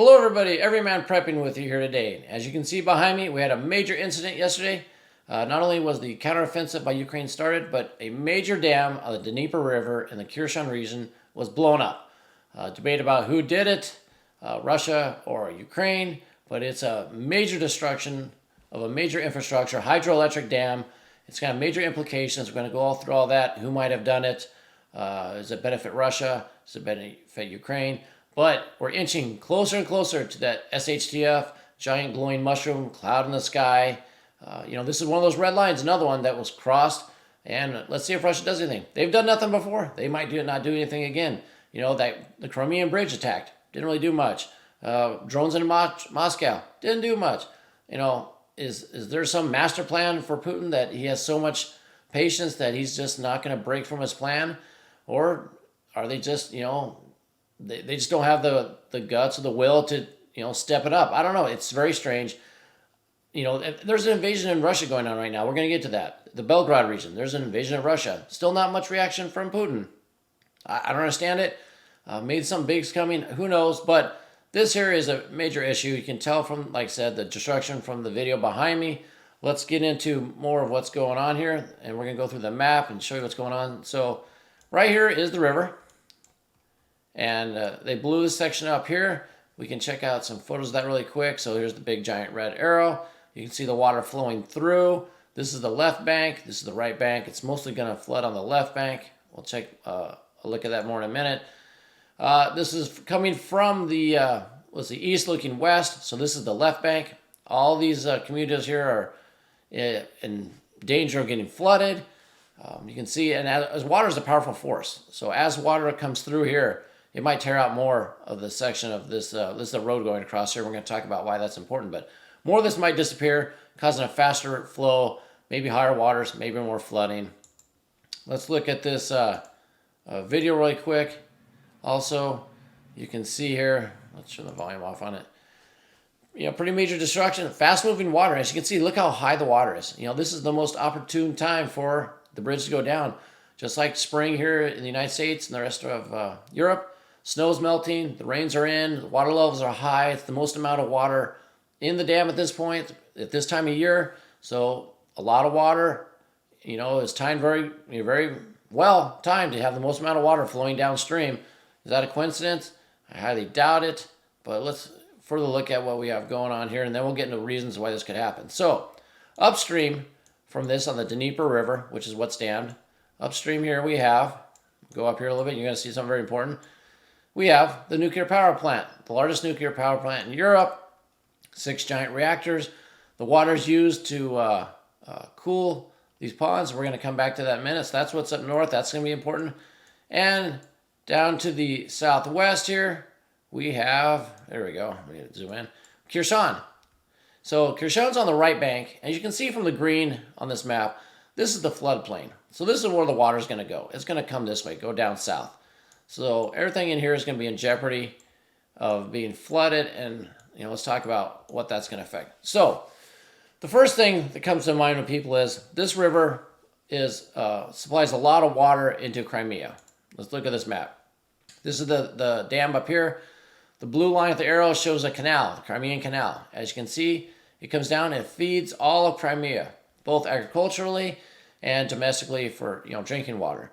Hello everybody, Everyman prepping with you here today. As you can see behind me, we had a major incident yesterday. Not only was the counteroffensive by Ukraine started, but a major dam on the Dnieper River in the Kherson region was blown up. Debate about who did it, Russia or Ukraine, but it's a major destruction of a major infrastructure, hydroelectric dam. It's got major implications. We're going to go all through all that. Who might have done it? Does it benefit Russia? Does it benefit Ukraine? But we're inching closer and closer to that SHTF, giant glowing mushroom cloud in the sky. This is one of those red lines, another one that was crossed. And let's see if Russia does anything. They've done nothing before. They might not do anything again. That the Crimean bridge attacked didn't really do much. Drones in Moscow didn't do much. Is there some master plan for Putin that he has so much patience that he's just not going to break from his plan? Or are they just, they just don't have the guts or the will to, step it up? I don't know. It's very strange. There's an invasion in Russia going on right now. We're going to get to that. The Belgrade region, there's an invasion of Russia. Still not much reaction from Putin. I don't understand it. Maybe something big's coming. Who knows? But this here is a major issue. You can tell from, like I said, the destruction from the video behind me. Let's get into more of what's going on here. And we're going to go through the map and show you what's going on. So right here is the river. And they blew this section up here. We can check out some photos of that really quick. So here's the big giant red arrow. You can see the water flowing through. This is the left bank. This is the right bank. It's mostly going to flood on the left bank. We'll take a look at that more in a minute. This is coming from the east looking west. So this is the left bank. All these communities here are in danger of getting flooded. You can see, and as water is a powerful force. So as water comes through here, it might tear out more of the section of this. This is the road going across here. We're going to talk about why that's important. But more of this might disappear, causing a faster flow, maybe higher waters, maybe more flooding. Let's look at this video really quick. Also, you can see here, let's turn the volume off on it. Pretty major destruction, fast-moving water. As you can see, look how high the water is. This is the most opportune time for the bridge to go down. Just like spring here in the United States and the rest of Europe, snow's melting, the rains are in, the water levels are high. It's the most amount of water in the dam at this point, at this time of year. So a lot of water, it's timed very well timed to have the most amount of water flowing downstream. Is that a coincidence? I highly doubt it. But let's further look at what we have going on here, and then we'll get into reasons why this could happen. So upstream from this on the Dnieper River, which is what's dammed, upstream here we have, go up here a little bit, you're going to see something very important. We have the nuclear power plant, the largest nuclear power plant in Europe, 6 giant reactors. The water is used to cool these ponds. We're going to come back to that in a minute. So that's what's up north. That's going to be important. And down to the southwest here, we have, there we go, we need to zoom in, Kherson. So Kherson's on the right bank. As you can see from the green on this map, this is the floodplain. So this is where the water is going to go. It's going to come this way, go down south. So everything in here is going to be in jeopardy of being flooded, and let's talk about what that's going to affect. So the first thing that comes to mind with people is this river supplies a lot of water into Crimea. Let's look at this map. This is the dam up here. The blue line with the arrow shows a canal, the Crimean Canal. As you can see, it comes down and it feeds all of Crimea, both agriculturally and domestically for drinking water.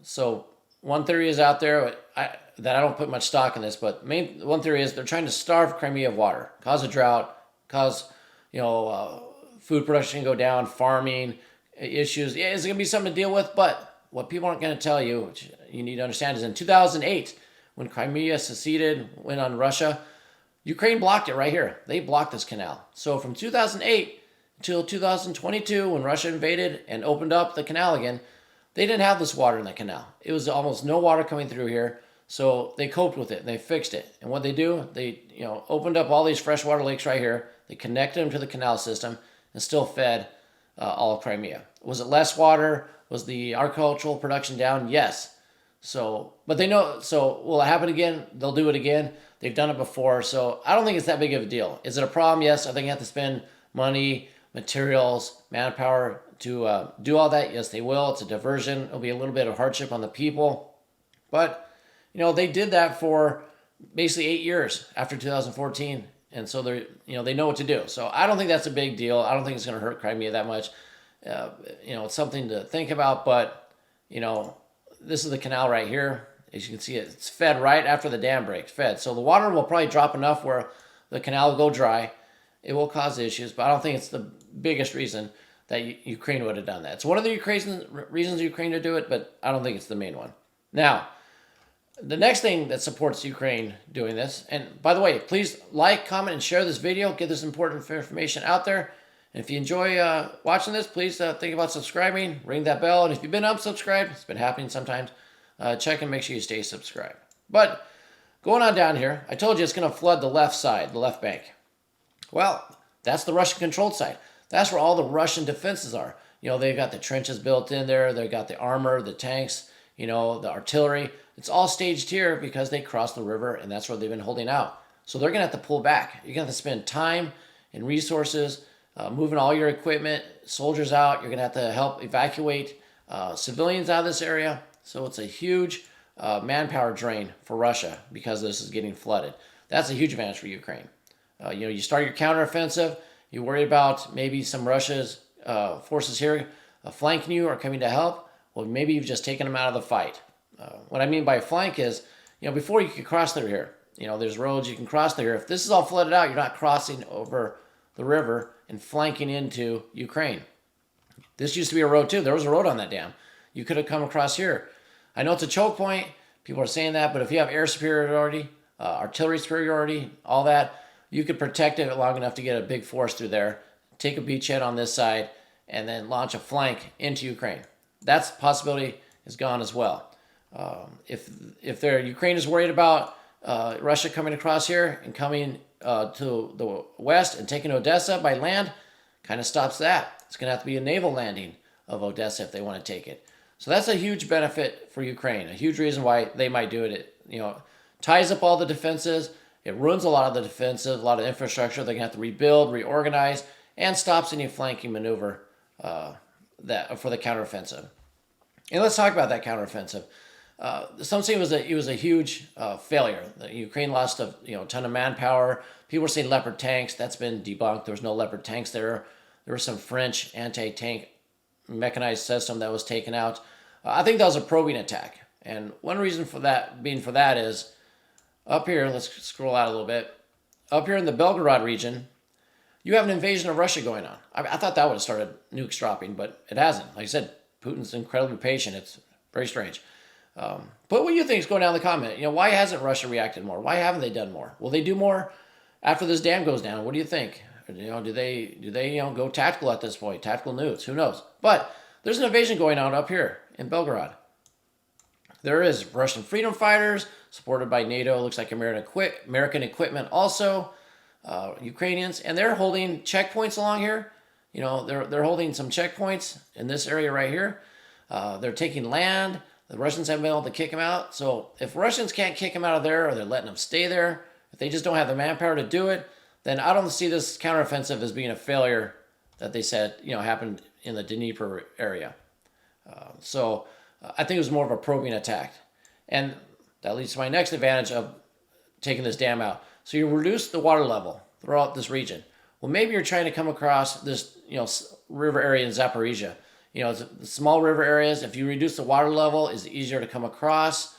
So one theory is out there that I don't put much stock in this, but one theory is they're trying to starve Crimea of water, cause a drought, cause food production go down, farming issues. Yeah, it's going to be something to deal with, but what people aren't going to tell you, which you need to understand, is in 2008, when Crimea seceded, went on Russia, Ukraine blocked it right here. They blocked this canal. So from 2008 until 2022, when Russia invaded and opened up the canal again, they didn't have this water in the canal. It was almost no water coming through here. So they coped with it and they fixed it. And what they do, they opened up all these freshwater lakes right here. They connected them to the canal system and still fed all of Crimea. Was it less water? Was the agricultural production down? Yes. So, but they know, so will it happen again? They'll do it again. They've done it before. So I don't think it's that big of a deal. Is it a problem? Yes. I think you have to spend money, materials, manpower to do all that. Yes, they will. It's a diversion. It'll be a little bit of hardship on the people. But, they did that for basically 8 years after 2014, and so they know what to do. So I don't think that's a big deal. I don't think it's going to hurt Crimea that much. It's something to think about, but this is the canal right here. As you can see, it's fed right after the dam breaks. Fed, so the water will probably drop enough where the canal will go dry. It will cause issues, but I don't think it's the biggest reason that Ukraine would have done that. It's one of the reasons Ukraine to do it, but I don't think it's the main one. Now, the next thing that supports Ukraine doing this, and by the way, please like, comment, and share this video. Get this important information out there. And if you enjoy watching this, please think about subscribing, ring that bell. And if you've been unsubscribed, it's been happening sometimes, check and make sure you stay subscribed. But going on down here, I told you it's going to flood the left side, the left bank. Well, that's the Russian-controlled side. That's where all the Russian defenses are. They've got the trenches built in there. They've got the armor, the tanks, the artillery. It's all staged here because they crossed the river, and that's where they've been holding out. So they're going to have to pull back. You're going to have to spend time and resources moving all your equipment, soldiers out. You're going to have to help evacuate civilians out of this area. So it's a huge manpower drain for Russia because this is getting flooded. That's a huge advantage for Ukraine. You start your counteroffensive. You worry about maybe some Russia's forces here flanking you or coming to help. Well, maybe you've just taken them out of the fight. What I mean by flank is, before you could cross through here, there's roads you can cross through here. If this is all flooded out, you're not crossing over the river and flanking into Ukraine. This used to be a road too. There was a road on that dam. You could have come across here. I know it's a choke point. People are saying that, but if you have air superiority, artillery superiority, all that, you could protect it long enough to get a big force through there, take a beachhead on this side, and then launch a flank into Ukraine. That possibility is gone as well. If Ukraine is worried about Russia coming across here and coming to the west and taking Odessa by land, kind of stops that. It's going to have to be a naval landing of Odessa if they want to take it. So that's a huge benefit for Ukraine, a huge reason why they might do it. It ties up all the defenses. It ruins a lot of the defenses, a lot of infrastructure. They're going to have to rebuild, reorganize, and stops any flanking maneuver that for the counteroffensive. And let's talk about that counteroffensive. Some say it was a huge failure. Ukraine lost a ton of manpower. People were saying Leopard tanks. That's been debunked. There was no Leopard tanks there. There was some French anti-tank mechanized system that was taken out. I think that was a probing attack. And one reason for that is up here, let's scroll out a little bit. Up here in the Belgorod region, you have an invasion of Russia going on. I thought that would have started nukes dropping, but it hasn't. Like I said, Putin's incredibly patient. It's very strange. But what do you think is going down in the comment? Why hasn't Russia reacted more? Why haven't they done more? Will they do more after this dam goes down? What do you think? Do they go tactical at this point? Tactical nukes? Who knows? But there's an invasion going on up here in Belgorod. There is Russian freedom fighters supported by NATO. Looks like American equipment also. Ukrainians, and they're holding checkpoints along here. They're holding some checkpoints in this area right here. They're taking land. The Russians haven't been able to kick them out. So if Russians can't kick them out of there, or they're letting them stay there, if they just don't have the manpower to do it, then I don't see this counteroffensive as being a failure that they said happened in the Dnieper area. So I think it was more of a probing attack, and that leads to my next advantage of taking this dam out. So you reduce the water level throughout this region. Well, maybe you're trying to come across this river area in Zaporizhia. It's small river areas. If you reduce the water level, is it easier to come across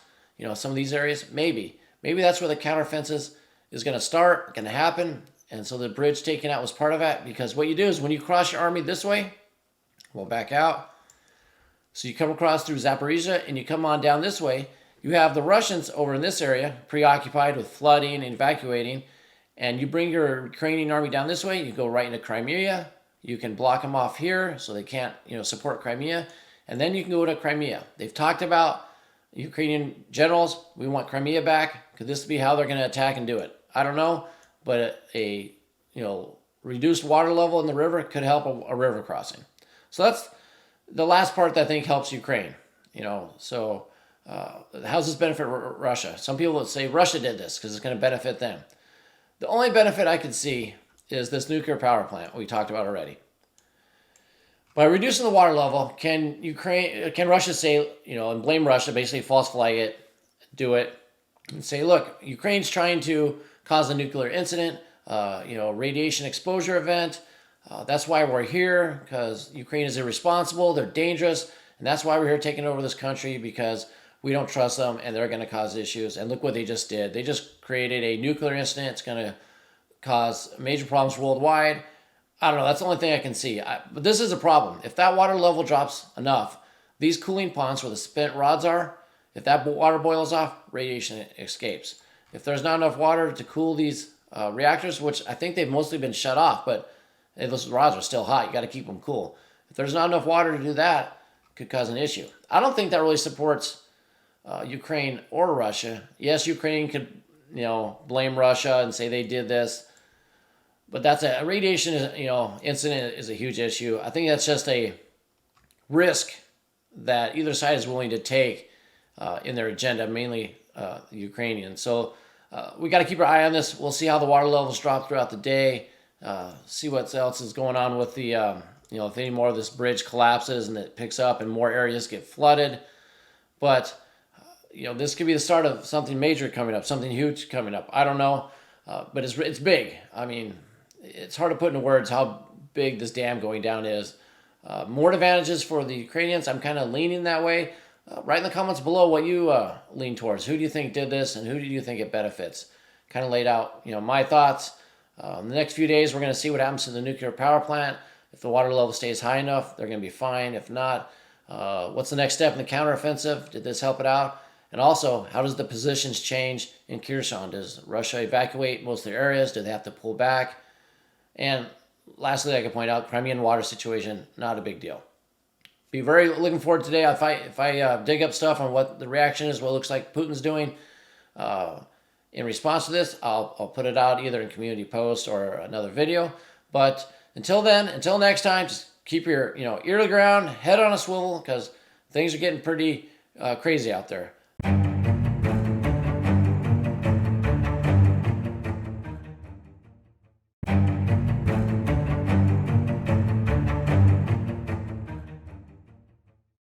some of these areas? Maybe that's where the counteroffensive is going to start, going to happen. And so the bridge taken out was part of that, because what you do is when you cross your army this way, we'll back out. So you come across through Zaporizhia and you come on down this way. You have the Russians over in this area preoccupied with flooding and evacuating, and you bring your Ukrainian army down this way. You go right into Crimea. You can block them off here so they can't support Crimea, and then you can go to Crimea. They've talked about Ukrainian generals. We want Crimea back. Could this be how they're going to attack and do it? I don't know, but a reduced water level in the river could help a river crossing. So that's the last part that I think helps Ukraine. So how's this benefit Russia? Some people would say Russia did this because it's going to benefit them. The only benefit I could see is this nuclear power plant we talked about already. By reducing the water level, can Russia say, and blame Russia, basically false flag it, do it, and say, look, Ukraine's trying to cause a nuclear incident, radiation exposure event. That's why we're here, because Ukraine is irresponsible, they're dangerous, and that's why we're here taking over this country, because we don't trust them and they're going to cause issues. And look what they just did. They just created a nuclear incident. It's going to cause major problems worldwide. I don't know. That's the only thing I can see. But this is a problem. If that water level drops enough, these cooling ponds where the spent rods are, if that water boils off, radiation escapes. If there's not enough water to cool these reactors, which I think they've mostly been shut off, but those rods are still hot. You got to keep them cool. If there's not enough water to do that, it could cause an issue. I don't think that really supports Ukraine or Russia. Yes, Ukraine could, blame Russia and say they did this, but that's a radiation, incident is a huge issue. I think that's just a risk that either side is willing to take in their agenda, mainly the Ukrainians. So we got to keep our eye on this. We'll see how the water levels drop throughout the day. See what else is going on with the, if any more of this bridge collapses and it picks up and more areas get flooded. But this could be the start of something major coming up, something huge coming up. I don't know, but it's big. I mean, it's hard to put into words how big this dam going down is. More advantages for the Ukrainians. I'm kind of leaning that way. Write in the comments below what you lean towards. Who do you think did this, and who do you think it benefits? Kind of laid out, my thoughts. In the next few days, we're going to see what happens to the nuclear power plant. If the water level stays high enough, they're going to be fine. If not, what's the next step in the counteroffensive? Did this help it out? And also, how does the positions change in Kherson? Does Russia evacuate most of their areas? Do they have to pull back? And lastly, I can point out, Crimean water situation, not a big deal. Be very looking forward today. If I dig up stuff on what the reaction is, what it looks like Putin's doing in response to this, I'll put it out either in community post or another video. But until next time, just keep your ear to the ground, head on a swivel, because things are getting pretty crazy out there.